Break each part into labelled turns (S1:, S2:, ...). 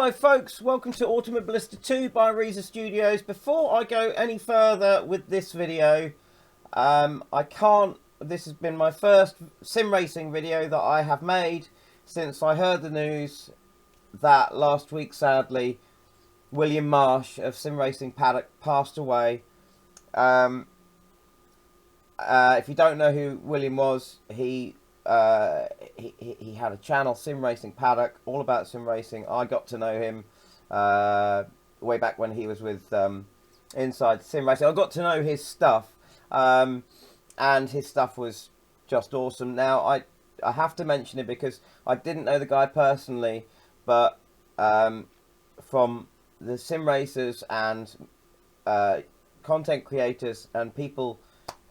S1: Hello folks, welcome to Automobilista 2 by Reza Studios. Before I go any further with this video, this has been my first sim racing video that I have made since I heard the news that last week, sadly, William Marsh of Sim Racing Paddock passed away. If you don't know who William was, he had a channel, Sim Racing Paddock, all about sim racing. I got to know him way back when he was with Inside Sim Racing. I got to know his stuff, and his stuff was just awesome. Now, I have to mention it because I didn't know the guy personally, but from the sim racers and content creators and people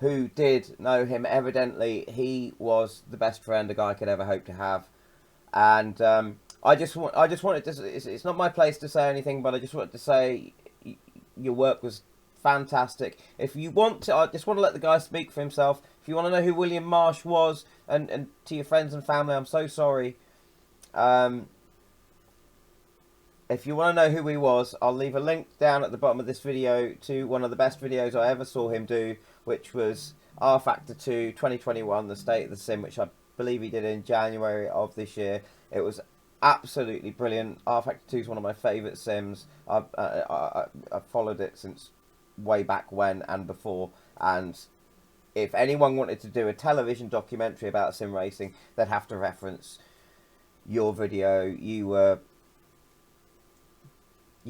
S1: who did know him, evidently he was the best friend a guy could ever hope to have. And I just wanted to, it's not my place to say anything, but I just wanted to say your work was fantastic. If you want to, I just want to let the guy speak for himself. If you want to know who William Marsh was, and to your friends and family, I'm so sorry. If you want to know who he was, I'll leave a link down at the bottom of this video to one of the best videos I ever saw him do, which was R Factor 2 2021, the State of the Sim, which I believe he did in January of this year. It was absolutely brilliant. R Factor 2 is one of my favourite sims. I've followed it since way back when and before, and if anyone wanted to do a television documentary about sim racing, they'd have to reference your video. You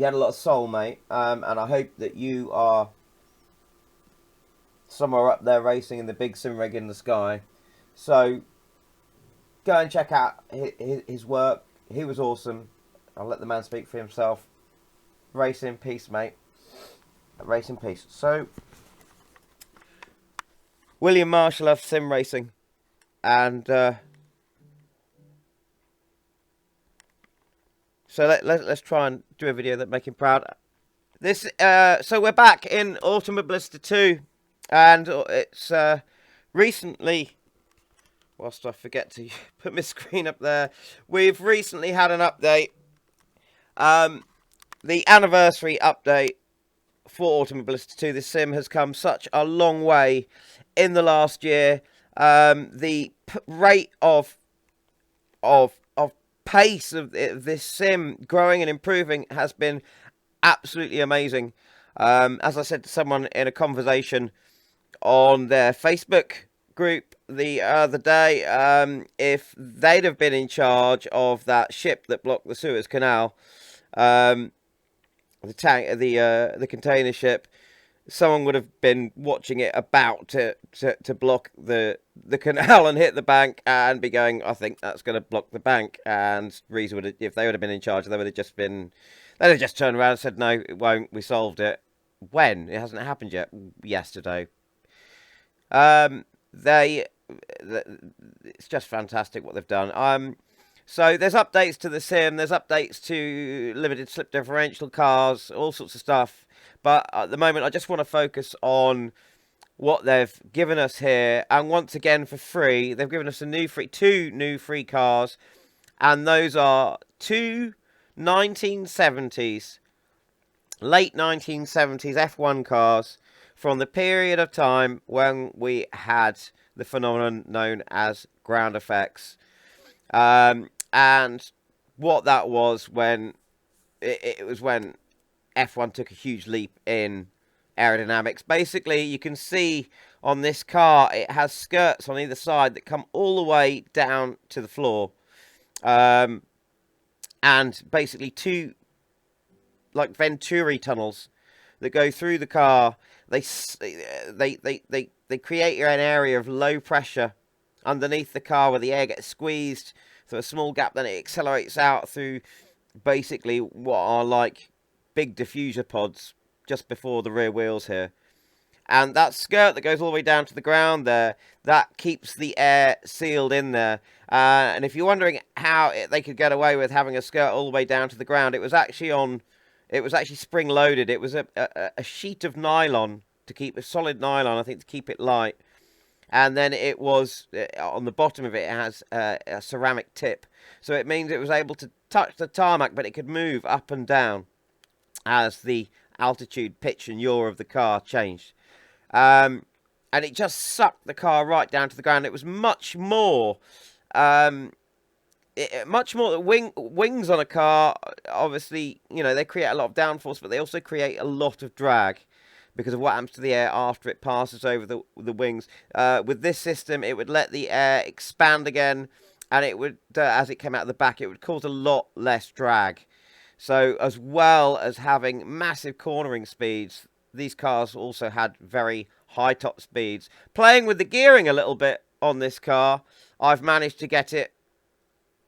S1: had a lot of soul, mate, and I hope that you are somewhere up there racing in the big sim rig in the sky. So go and check out his work. He was awesome. I'll let the man speak for himself. Race in peace, mate. Race in peace. So William Marsh loved sim racing, and so let's try and do a video that make him proud. So we're back in Automobilista 2, and it's recently, whilst I forget to put my screen up there, we've recently had an update, the anniversary update for Automobilista 2. This sim has come such a long way in the last year. The rate of pace of this sim growing and improving has been absolutely amazing. As I said to someone in a conversation on their Facebook group the other day, if they'd have been in charge of that ship that blocked the Suez Canal, the container ship, someone would have been watching it about to block the canal and hit the bank and be going, I think that's going to block the bank. And Reese would have, if they would have been in charge, they would have just been, they'd have just turned around and said, no, it won't, we solved it. When? It hasn't happened yet. Yesterday. It's just fantastic what they've done. So there's updates to the sim, there's updates to limited slip differential cars, all sorts of stuff. But at the moment, I just want to focus on what they've given us here. And once again, for free, they've given us two new free cars. And those are two 1970s, late 1970s F1 cars from the period of time when we had the phenomenon known as ground effects. And what that was when it was when F1 took a huge leap in aerodynamics. Basically, you can see on this car, it has skirts on either side that come all the way down to the floor. And basically two, like Venturi tunnels that go through the car. They create an area of low pressure underneath the car where the air gets squeezed through a small gap, then it accelerates out through basically what are like big diffuser pods just before the rear wheels here. And that skirt that goes all the way down to the ground there, that keeps the air sealed in there. And if you're wondering how they could get away with having a skirt all the way down to the ground, it was actually spring loaded. It was a sheet of nylon to keep, a solid nylon, I think, to keep it light. And then it was, on the bottom of it, it has a ceramic tip. So it means it was able to touch the tarmac, but it could move up and down as the altitude, pitch, and yaw of the car changed. And it just sucked the car right down to the ground. It was much more... wings on a car, obviously, you know, they create a lot of downforce, but they also create a lot of drag because of what happens to the air after it passes over the wings. With this system, it would let the air expand again, and it would, as it came out of the back, it would cause a lot less drag. So, as well as having massive cornering speeds, these cars also had very high top speeds. Playing with the gearing a little bit on this car, I've managed to get it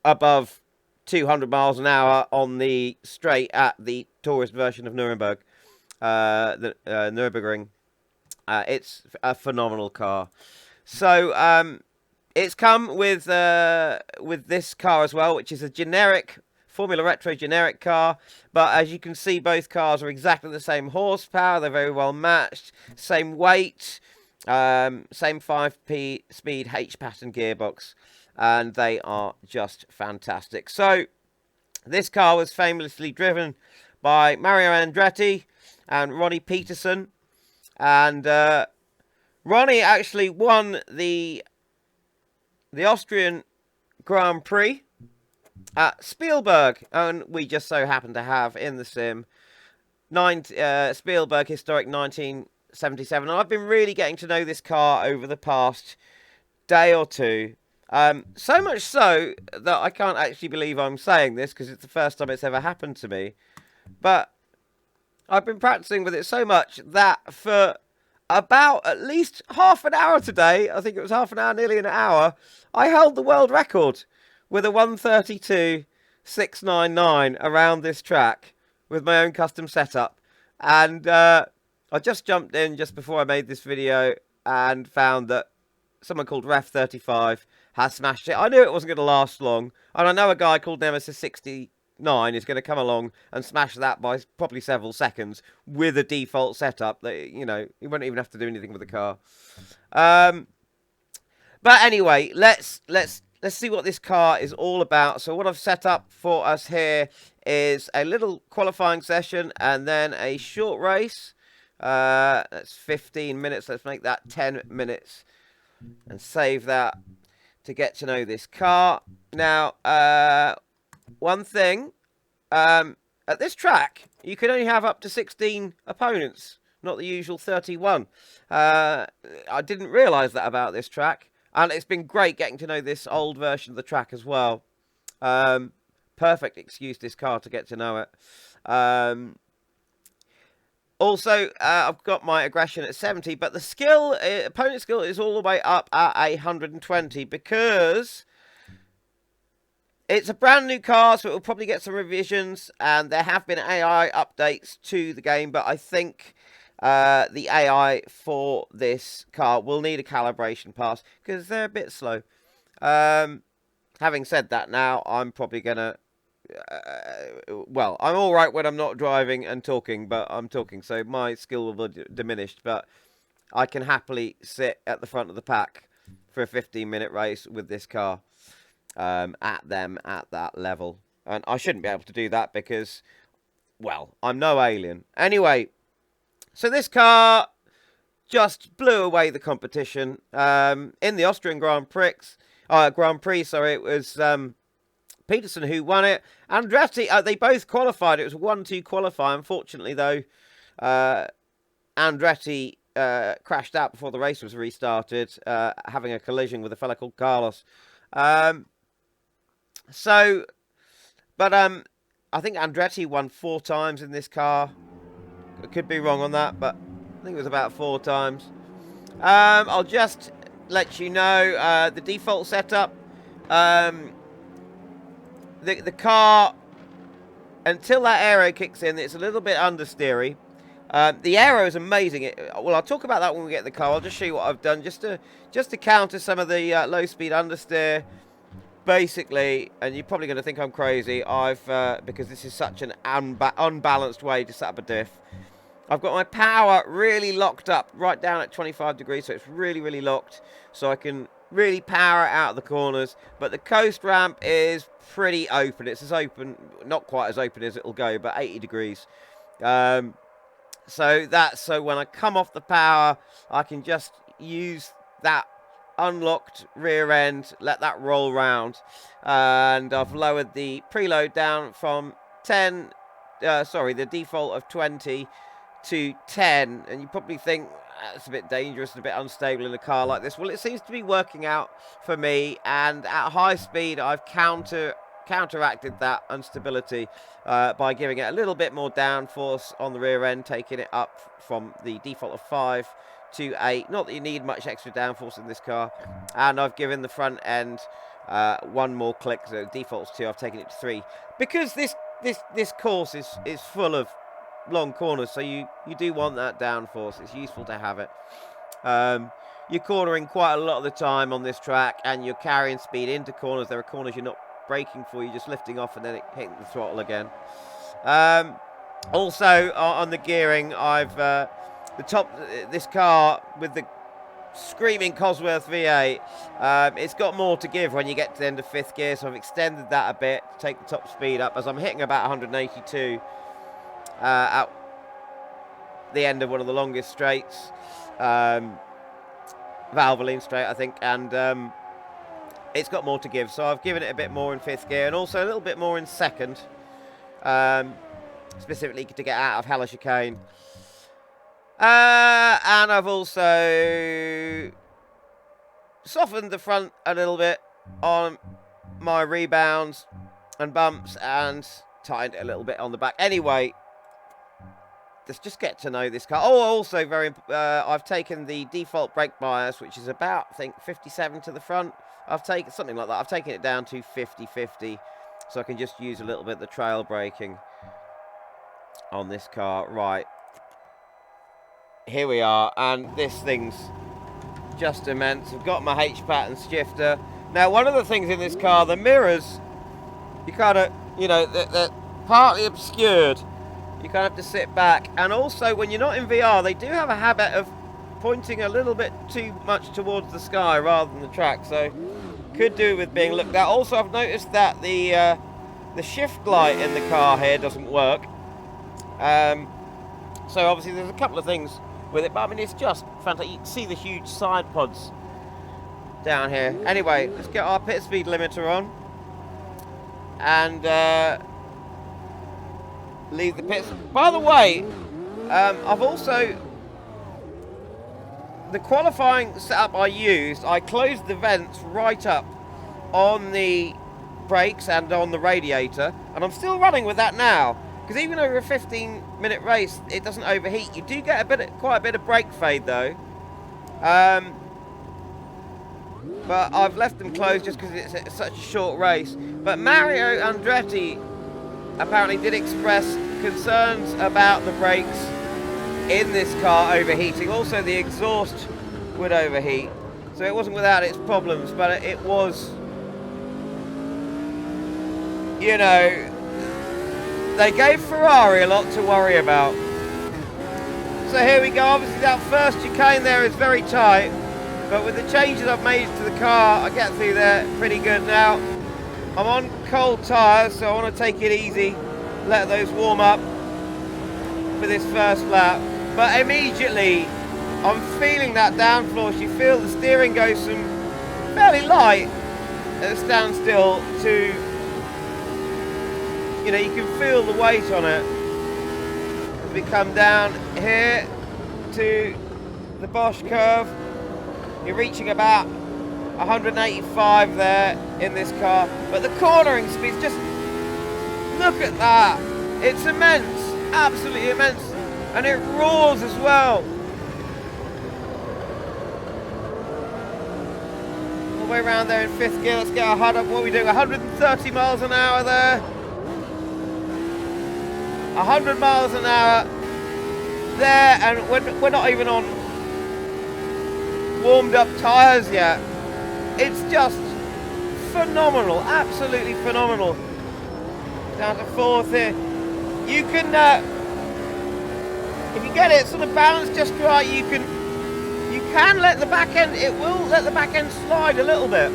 S1: above 200 miles an hour on the straight at the tourist version of Nuremberg, the Nürburgring. It's a phenomenal car. So it's come with this car as well, which is a generic Formula Retro generic car. But as you can see, both cars are exactly the same horsepower. They're very well matched. Same weight. Same 5-speed H-pattern gearbox. And they are just fantastic. So, this car was famously driven by Mario Andretti and Ronnie Peterson. And Ronnie actually won the Austrian Grand Prix at Spielberg. And we just so happen to have in the sim Spielberg Historic 1977. And I've been really getting to know this car over the past day or two. So much so that I can't actually believe I'm saying this because it's the first time it's ever happened to me. But I've been practicing with it so much that for about at least half an hour today, I think it was half an hour, nearly an hour, I held the world record with a 132.699 around this track with my own custom setup. And I just jumped in just before I made this video and found that someone called Ref35 has smashed it. I knew it wasn't going to last long, and I know a guy called Nemesis69 is going to come along and smash that by probably several seconds with a default setup that, you know, he won't even have to do anything with the car. But anyway, let's see what this car is all about. So what I've set up for us here is a little qualifying session and then a short race. That's 15 minutes. Let's make that 10 minutes and save that to get to know this car. Now, one thing, at this track, you can only have up to 16 opponents, not the usual 31. I didn't realise that about this track, and it's been great getting to know this old version of the track as well. Perfect excuse, this car, to get to know it. Also, I've got my aggression at 70, but the skill, opponent skill, is all the way up at 120 because it's a brand new car, so it will probably get some revisions, and there have been AI updates to the game, but I think the AI for this car will need a calibration pass because they're a bit slow. Having said that, now I'm probably going to well, I'm all right when I'm not driving and talking, but I'm talking, so my skill will be diminished. But I can happily sit at the front of the pack for a 15-minute race with this car at that level. And I shouldn't be able to do that because, well, I'm no alien. Anyway, so this car just blew away the competition. In the Austrian Grand Prix, it was Peterson who won it. Andretti, they both qualified. It was a 1-2 qualify. Unfortunately, though, Andretti crashed out before the race was restarted, having a collision with a fellow called Carlos. I think Andretti won 4 times in this car. I could be wrong on that, but I think it was about 4 times. I'll just let you know the default setup. The car, until that aero kicks in, it's a little bit understeery. The aero is amazing. Well, I'll talk about that when we get in the car. I'll just show you what I've done just to counter some of the low-speed understeer. Basically, and you're probably going to think I'm crazy, because this is such an unbalanced way to set up a diff. I've got my power really locked up, right down at 25 degrees, so it's really, really locked. So I can really power it out of the corners, but the coast ramp is pretty open. It's as open, not quite as open as it'll go, but 80 degrees. So when I come off the power, I can just use that unlocked rear end, let that roll round, and I've lowered the preload down from the default of 20 to 10, and you probably think that's a bit dangerous and a bit unstable in a car like this. Well, it seems to be working out for me, and at high speed I've counteracted that instability by giving it a little bit more downforce on the rear end, taking it up from the default of 5 to 8. Not that you need much extra downforce in this car. And I've given the front end one more click, so default's 2, I've taken it to 3. Because this course is full of long corners, so you do want that downforce. It's useful to have it. You're cornering quite a lot of the time on this track, and you're carrying speed into corners. There are corners you're not braking for, you're just lifting off and then hitting the throttle again. Also on the gearing, I've this car with the screaming Cosworth V8, it's got more to give when you get to the end of 5th gear, so I've extended that a bit to take the top speed up, as I'm hitting about 182 at the end of one of the longest straights, Valvoline straight, I think, and it's got more to give, so I've given it a bit more in 5th gear and also a little bit more in 2nd, specifically to get out of Hella Chicane. And I've also softened the front a little bit on my rebounds and bumps and tightened it a little bit on the back. Anyway, let's just get to know this car. Oh, also I've taken the default brake bias, which is about, I think, 57 to the front. I've taken something like that. I've taken it down to 50-50, so I can just use a little bit of the trail braking on this car. Right. Here we are, and this thing's just immense. I've got my H-pattern shifter. Now, one of the things in this car, the mirrors, you kind of, they're partly obscured. You kind of have to sit back. And also, when you're not in VR, they do have a habit of pointing a little bit too much towards the sky rather than the track. So, could do with being looked at. Also, I've noticed that the shift light in the car here doesn't work. So, obviously, there's a couple of things with it, but I mean, it's just fantastic. You can see the huge side pods down here. Anyway, let's get our pit speed limiter on and leave the pits. By the way, I've also, the qualifying setup I used, I closed the vents right up on the brakes and on the radiator, and I'm still running with that now. Because even over a 15-minute race, it doesn't overheat. You do get quite a bit of brake fade, though. But I've left them closed just because it's such a short race. But Mario Andretti apparently did express concerns about the brakes in this car overheating. Also, the exhaust would overheat. So it wasn't without its problems, but it was, they gave Ferrari a lot to worry about. So here we go. Obviously that first chicane there is very tight, but with the changes I've made to the car, I get through there pretty good now. I'm on cold tyres, so I want to take it easy, let those warm up for this first lap. But immediately, I'm feeling that downforce. You feel the steering goes from fairly light at a standstill to, you can feel the weight on it. As we come down here to the Bosch curve, you're reaching about 185 there in this car. But the cornering speed, just look at that. It's immense, absolutely immense. And it roars as well. All the way around there in 5th gear. Let's get our HUD up. What are we doing? 130 miles an hour there. 100 miles an hour there, and we're not even on warmed up tyres yet. It's just phenomenal, absolutely phenomenal. Down to 4th here. You can, if you get it sort of balanced just right, you can can let the back end, it will let the back end slide a little bit.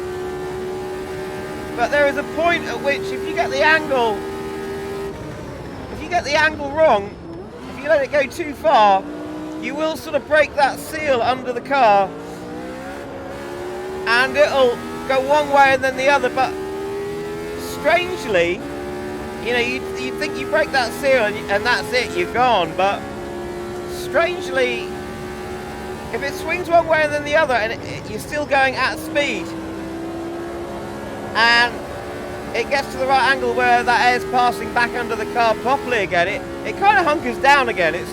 S1: But there is a point at which if you get the angle wrong, if you let it go too far, you will sort of break that seal under the car and it'll go one way and then the other. But strangely, you know, you think you break that seal and that's it, you're gone. But strangely, if it swings one way and then the other and you're still going at speed and it gets to the right angle where that air's passing back under the car properly again, it kind of hunkers down again. It's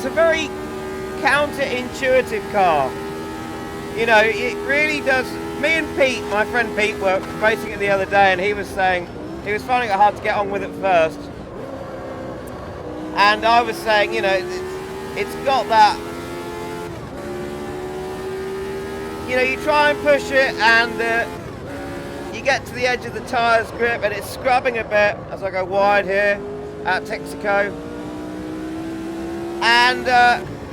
S1: a very counter-intuitive car. You know, it really does. Me and Pete, my friend Pete, were racing it the other day, and he was saying he was finding it hard to get on with it first. And I was saying, you know, it's got that. You know, you try and push it, and you get to the edge of the tyre's grip, and it's scrubbing a bit as I go wide here at Texaco. And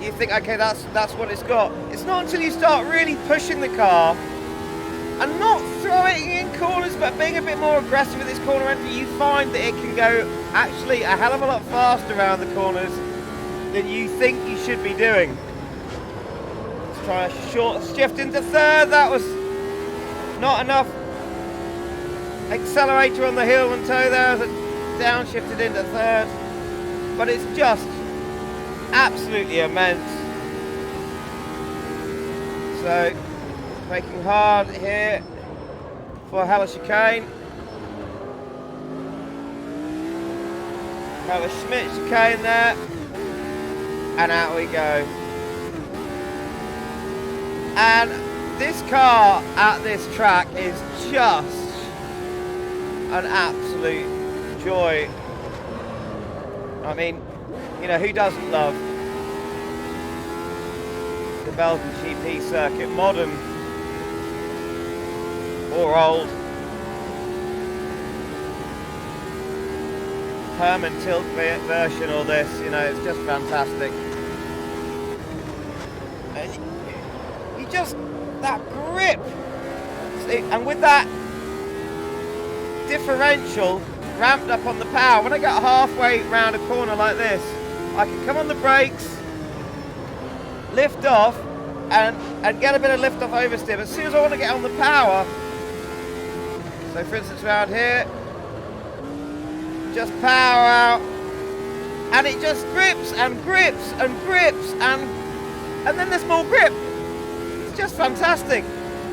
S1: you think, okay, that's what it's got. It's not until you start really pushing the car and not throwing in corners, but being a bit more aggressive with this corner entry, you find that it can go actually a hell of a lot faster around the corners than you think you should be doing. Let's try a short shift into third. That was not enough accelerator on the heel and toe there as it downshifted into third. But it's just absolutely immense. So making hard here for Hella chicane. Have a Schmidt chicane there, and out we go. And this car at this track is just an absolute joy. I mean, you know, who doesn't love the Belgian GP circuit, modern or old? Herman tilt version or this, you know, it's just fantastic. And you just, that grip, see, and with that differential ramped up on the power, when I get halfway round a corner like this, I can come on the brakes, lift off, and get a bit of lift off oversteer. But as soon as I want to get on the power, so for instance around here, just power out, and it just grips and grips and grips, and then there's more grip. It's just fantastic.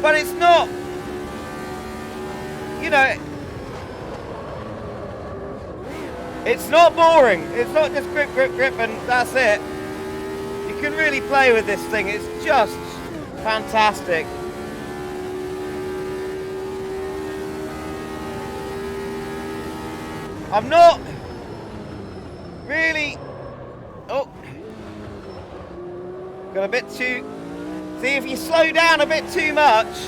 S1: But it's not, you know, it's not boring. It's not just grip, grip, grip, and that's it. You can really play with this thing. It's just fantastic. I'm not really, got a bit too, see, if you slow down a bit too much,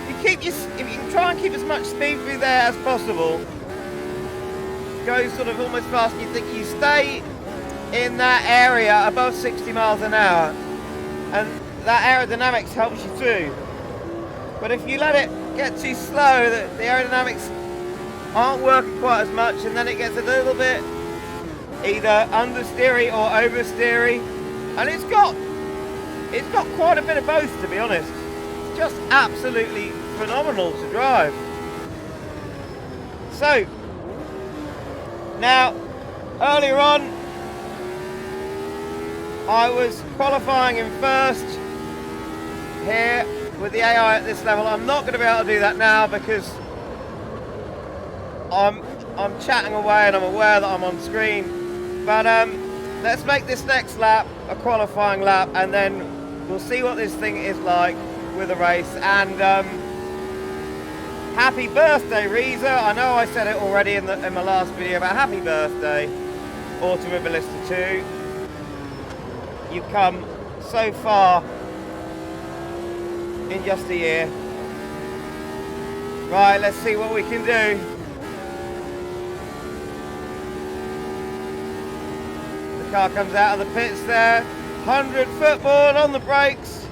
S1: if you can try and keep as much speed through there as possible, go sort of almost fast, and you think you stay in that area above 60 miles an hour, and that aerodynamics helps you through. But if you let it get too slow, the aerodynamics aren't working quite as much, and then it gets a little bit either understeery or oversteery, and it's got quite a bit of both, to be honest. It's just absolutely phenomenal to drive. So now, earlier on, I was qualifying in first here with the AI at this level. I'm not going to be able to do that now because I'm chatting away and I'm aware that I'm on screen. But let's make this next lap a qualifying lap, and then we'll see what this thing is like with a race. And happy birthday, Reza. I know I said it already in my last video, but happy birthday, Automobilista 2. You've come so far in just a year. Right, let's see what we can do. The car comes out of the pits there. 100 footboard on the brakes.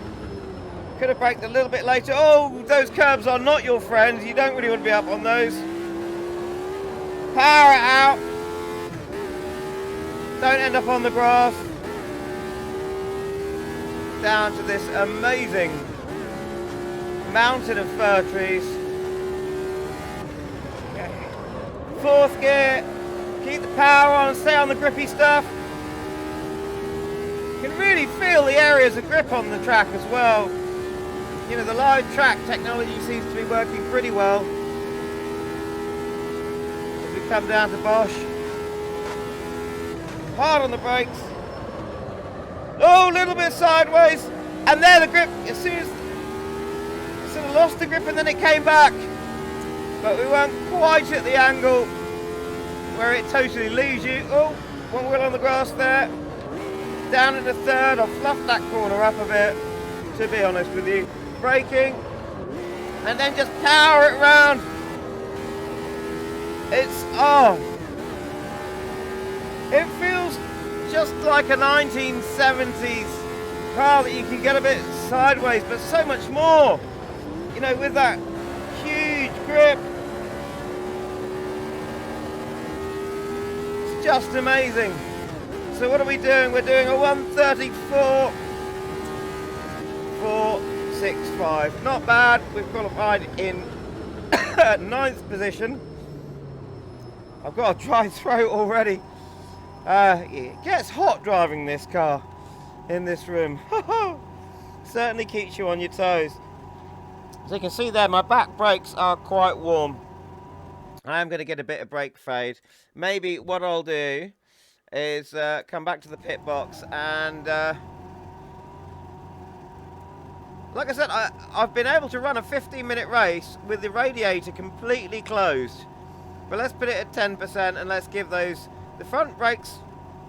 S1: Could have braked a little bit later. Oh, those curbs are not your friends. You don't really want to be up on those. Power it out. Don't end up on the grass. Down to this amazing mountain of fir trees. Fourth gear. Keep the power on, stay on the grippy stuff. You can really feel the areas of grip on the track as well. You know, the live track technology seems to be working pretty well. As we come down to Bosch. Hard on the brakes. Oh, a little bit sideways. And there the grip, as soon as sort of lost the grip and then it came back. But we weren't quite at the angle where it totally leaves you. Oh, one wheel on the grass there. Down in the third. I'll fluff that corner up a bit, to be honest with you. Braking. And then just power it round. It's, oh. It feels just like a 1970s car that you can get a bit sideways, but so much more. You know, with that huge grip. It's just amazing. So what are we doing? We're doing a 134.465. Not bad. We've qualified in 9th position. I've got a dry throat already. It gets hot driving this car in this room. Certainly keeps you on your toes. So you can see there, my back brakes are quite warm. I am going to get a bit of brake fade. Maybe what I'll do is come back to the pit box and like I said, I've been able to run a 15-minute race with the radiator completely closed. But let's put it at 10% and let's give those the front brakes.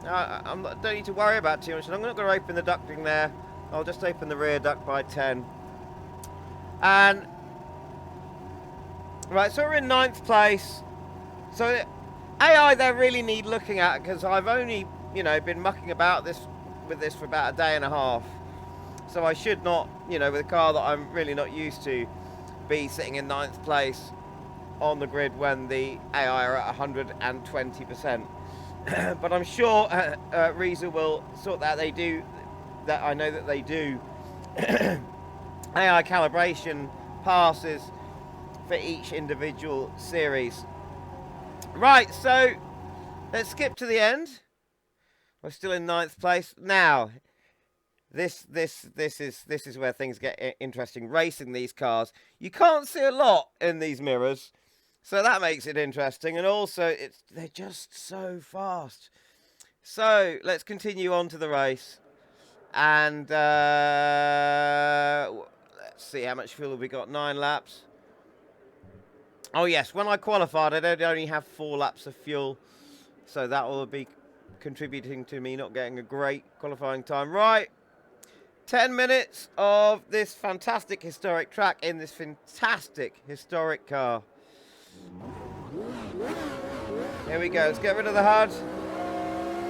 S1: Don't need to worry about too much. I'm not going to open the ducting there. I'll just open the rear duct by 10. And right, so we're in 9th place. So AI they really need looking at, because I've only, you know, been mucking about with this for about a day and a half. So I should not, you know, with a car that I'm really not used to, be sitting in 9th place on the grid when the AI are at 120%. But I'm sure Reza will sort that. They do that. I know that they do AI calibration passes for each individual series. Right, so let's skip to the end. We're still in 9th place now. This is where things get interesting. Racing these cars, you can't see a lot in these mirrors, so that makes it interesting. And also, they're just so fast. So let's continue on to the race, and let's see how much fuel have we got. 9 laps. Oh yes, when I qualified, I did only have 4 laps of fuel, so that will be contributing to me not getting a great qualifying time. Right, 10 minutes of this fantastic historic track in this fantastic historic car. Here we go. Let's get rid of the HUD.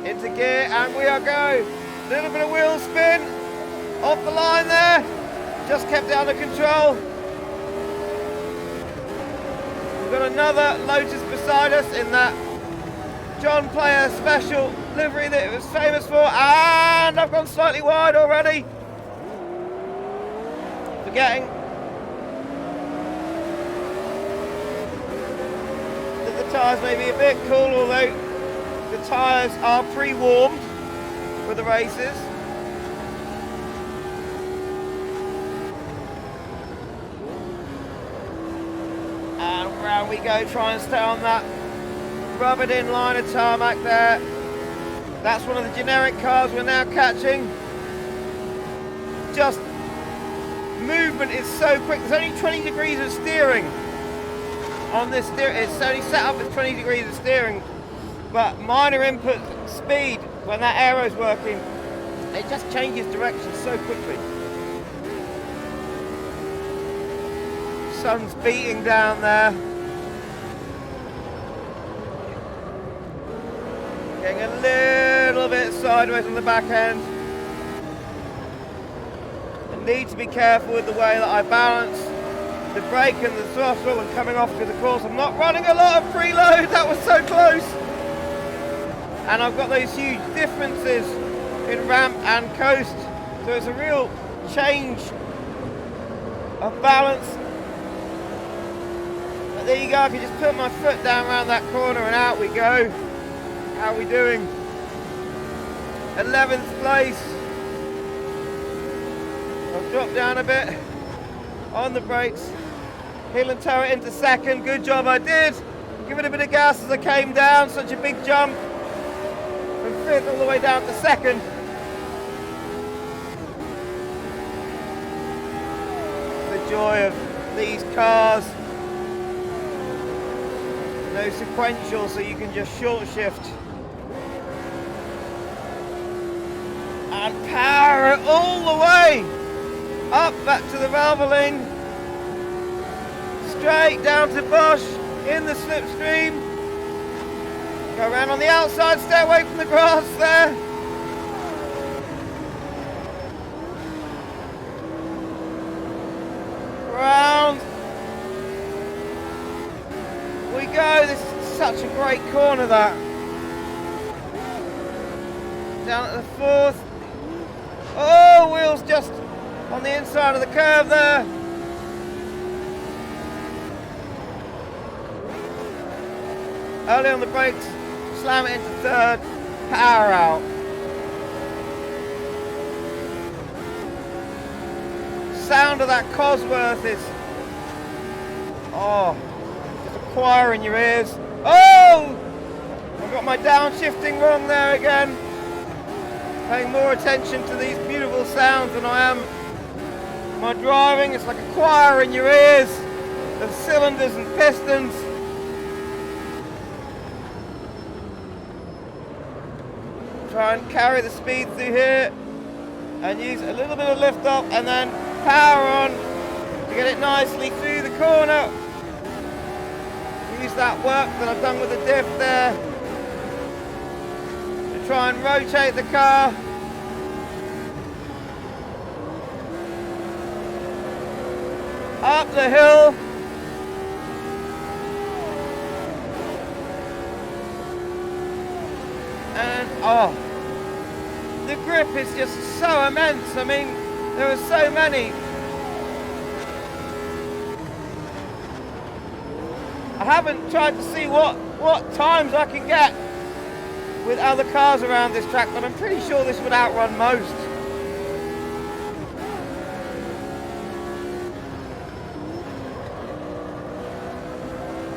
S1: Into gear, and we are go. Little bit of wheel spin off the line there. Just kept it under control. We've got another Lotus beside us in that John Player special livery that it was famous for, and I've gone slightly wide already. Forgetting that the tyres may be a bit cool, although the tyres are pre-warmed for the races. And round we go, try and stay on that rubbered in line of tarmac there. That's one of the generic cars we're now catching. Just movement is so quick. There's only 20 degrees of steering on this steer. It's only set up with 20 degrees of steering, but minor input speed when that aero's working, it just changes direction so quickly. Sun's beating down there. Getting a little bit sideways on the back end. Need to be careful with the way that I balance the brake and the throttle and coming off to the course. I'm not running a lot of preload, that was so close. And I've got those huge differences in ramp and coast. So it's a real change of balance. But there you go, I can just put my foot down around that corner and out we go. How are we doing? 11th place. I'll drop down a bit on the brakes. Heel and toe it into second. Good job I did. Give it a bit of gas as I came down. Such a big jump. From 5th all the way down to 2nd. The joy of these cars. No sequential, so you can just short shift. And power it all the way up back to the Valvoline, straight down to Bosch in the slipstream. Go around on the outside, stay away from the grass there. Round we go. This is such a great corner, that. Down at the 4th. Oh, wheels just on the inside of the curve there. Early on the brakes, slam it into 3rd, power out. Sound of that Cosworth is, just a choir in your ears. Oh! I've got my downshifting wrong there again. Paying more attention to these beautiful sounds than I am my driving. It's like a choir in your ears of cylinders and pistons. Try and carry the speed through here and use a little bit of lift off and then power on to get it nicely through the corner. Use that work that I've done with the diff there to try and rotate the car. Up the hill. And the grip is just so immense. I mean, there are so many. I haven't tried to see what times I can get with other cars around this track, but I'm pretty sure this would outrun most.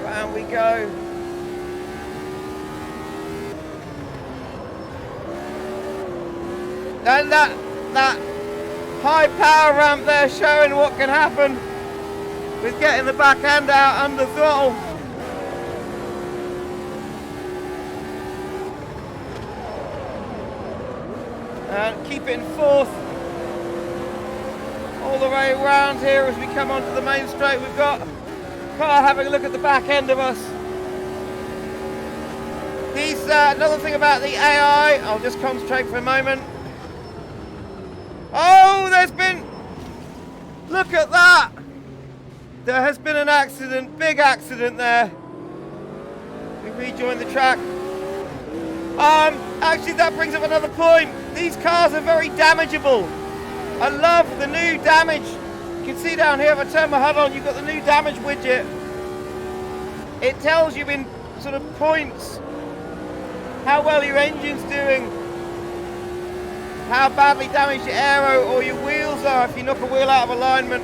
S1: Round we go. And that high power ramp there showing what can happen with getting the back end out under throttle. And keep it in 4th all the way around here as we come onto the main straight. We've got a car having a look at the back end of us. Another thing about the AI, I'll just concentrate for a moment. Oh, look at that! There has been an accident, big accident there. We rejoined the track. Actually, that brings up another point. These cars are very damageable. I love the new damage. You can see down here, if I turn my HUD on, you've got the new damage widget. It tells you in sort of points how well your engine's doing, how badly damaged your aero or your wheels are if you knock a wheel out of alignment.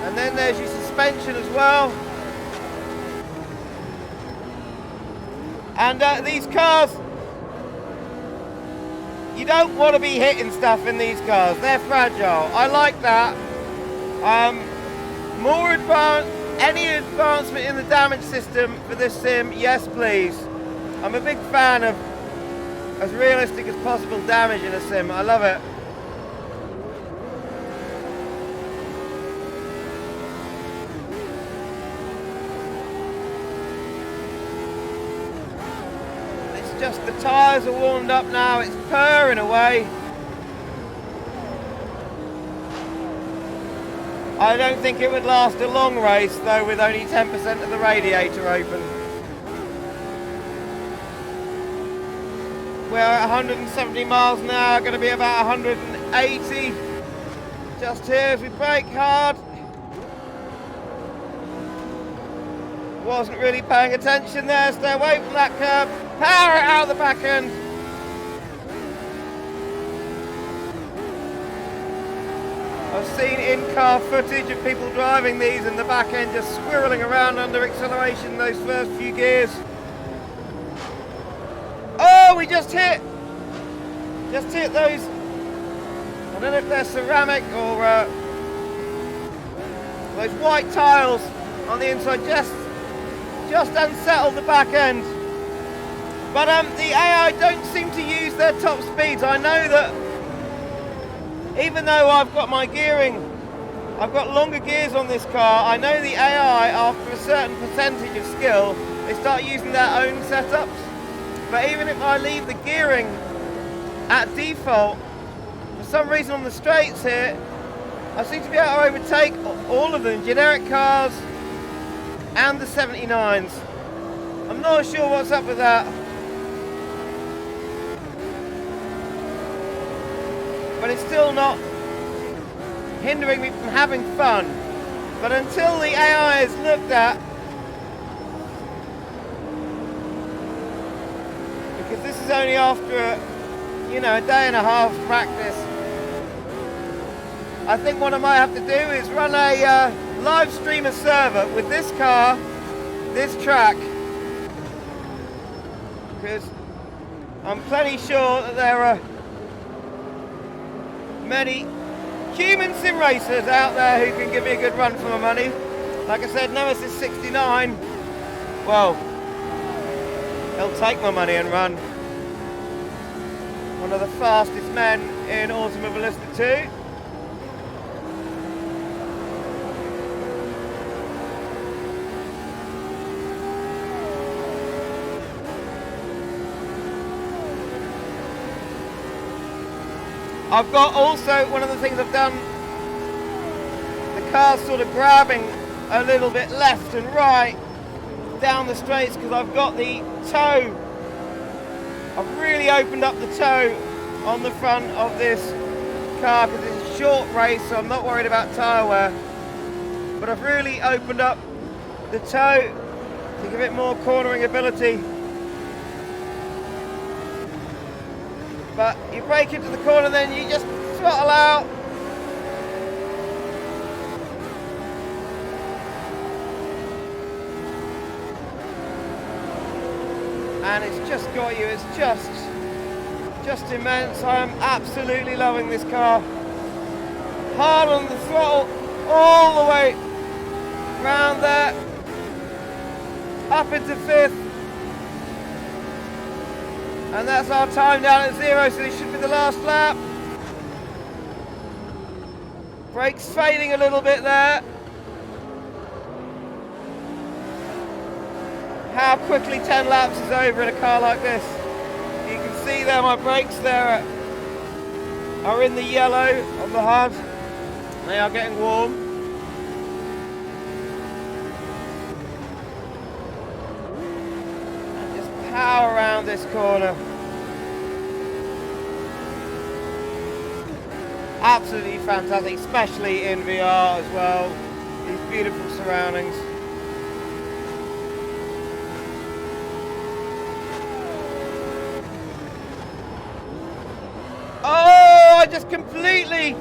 S1: And then there's your suspension as well. And these cars, you don't want to be hitting stuff in these cars. They're fragile. I like that. More advanced, any advancement in the damage system for this sim, yes please. I'm a big fan of as realistic as possible damage in a sim. I love it. just the tyres are warmed up now, it's purring away. I don't think it would last a long race though with only 10% of the radiator open. We're at 170 miles an hour, going to be about 180. Just here as we brake hard. Wasn't really paying attention there, stay away from that curb. Power it out the back end. I've seen in-car footage of people driving these in the back end just squirreling around under acceleration those first few gears. Oh, we just hit those, I don't know if they're ceramic or those white tiles on the inside, just unsettled the back end. But the AI don't seem to use their top speeds. I know that even though I've got my gearing, I've got longer gears on this car, I know the AI, after a certain percentage of skill, they start using their own setups. But even if I leave the gearing at default, for some reason on the straights here, I seem to be able to overtake all of them, generic cars and the 79s. I'm not sure what's up with that. But it's still not hindering me from having fun. But until the AI is looked at, because this is only after a day and a half practice, I think what I might have to do is run a live streamer server with this car, this track, because I'm plenty sure that there are many human sim racers out there who can give me a good run for my money. Like I said, Nemesis 69, well, he'll take my money and run. One of the fastest men in Automobilista 2. I've got also, one of the things I've done, the car's sort of grabbing a little bit left and right down the straights because I've got the toe, I've really opened up the toe on the front of this car because it's a short race, so I'm not worried about tyre wear, but I've really opened up the toe to give it more cornering ability. But you brake into the corner, then you just throttle out. And it's just got you, it's just immense. I am absolutely loving this car. Hard on the throttle, all the way round there, up into fifth. And that's our time down at 0, so this should be the last lap. Brakes fading a little bit there. How quickly 10 laps is over in a car like this. You can see there my brakes there are in the yellow on the HUD. They are getting warm. Power around this corner. Absolutely fantastic, especially in VR as well. These beautiful surroundings. Oh, I just completely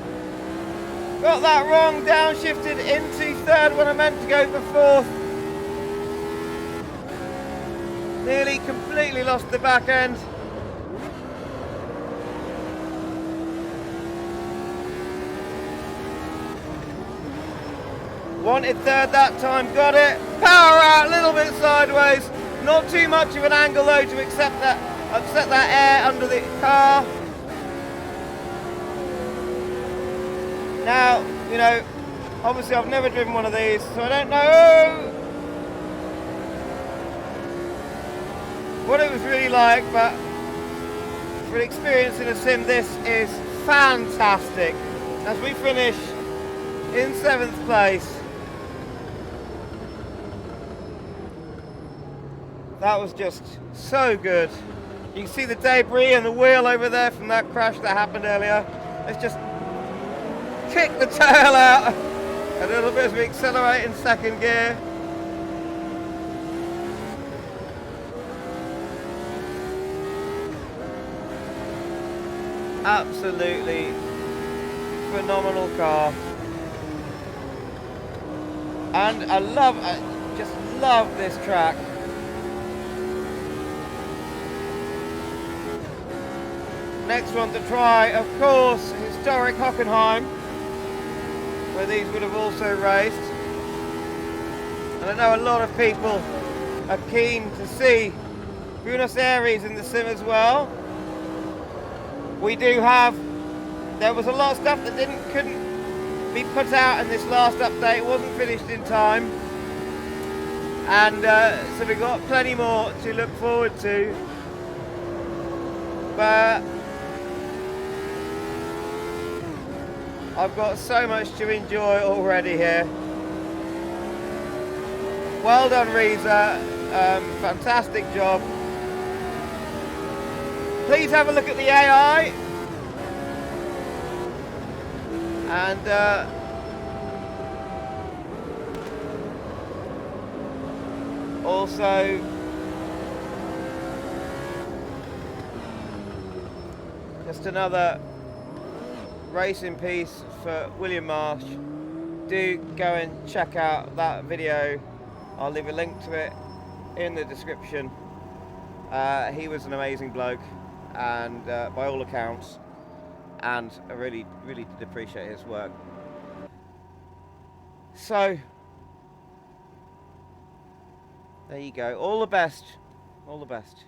S1: got that wrong, downshifted into third when I meant to go for fourth. Nearly completely lost the back end. Wanted third that time, got it. Power out, a little bit sideways. Not too much of an angle though to upset that air under the car. Now, obviously I've never driven one of these, so I don't know what it was really like, but for an experience in a sim, this is fantastic. As we finish in 7th place, that was just so good. You can see the debris and the wheel over there from that crash that happened earlier. Let's just kick the tail out a little bit as we accelerate in 2nd gear. Absolutely phenomenal car. And I just love this track. Next one to try, of course, historic Hockenheim, where these would have also raced. And I know a lot of people are keen to see Buenos Aires in the sim as well. We do have, there was a lot of stuff that couldn't be put out in this last update. It wasn't finished in time. And so we've got plenty more to look forward to. But I've got so much to enjoy already here. Well done, Reza. Fantastic job. Please have a look at the AI. And also just another racing piece for William Marsh. Do go and check out that video. I'll leave a link to it in the description. He was an amazing bloke, and by all accounts, and I really did appreciate his work. So there you go. All the best. All the best.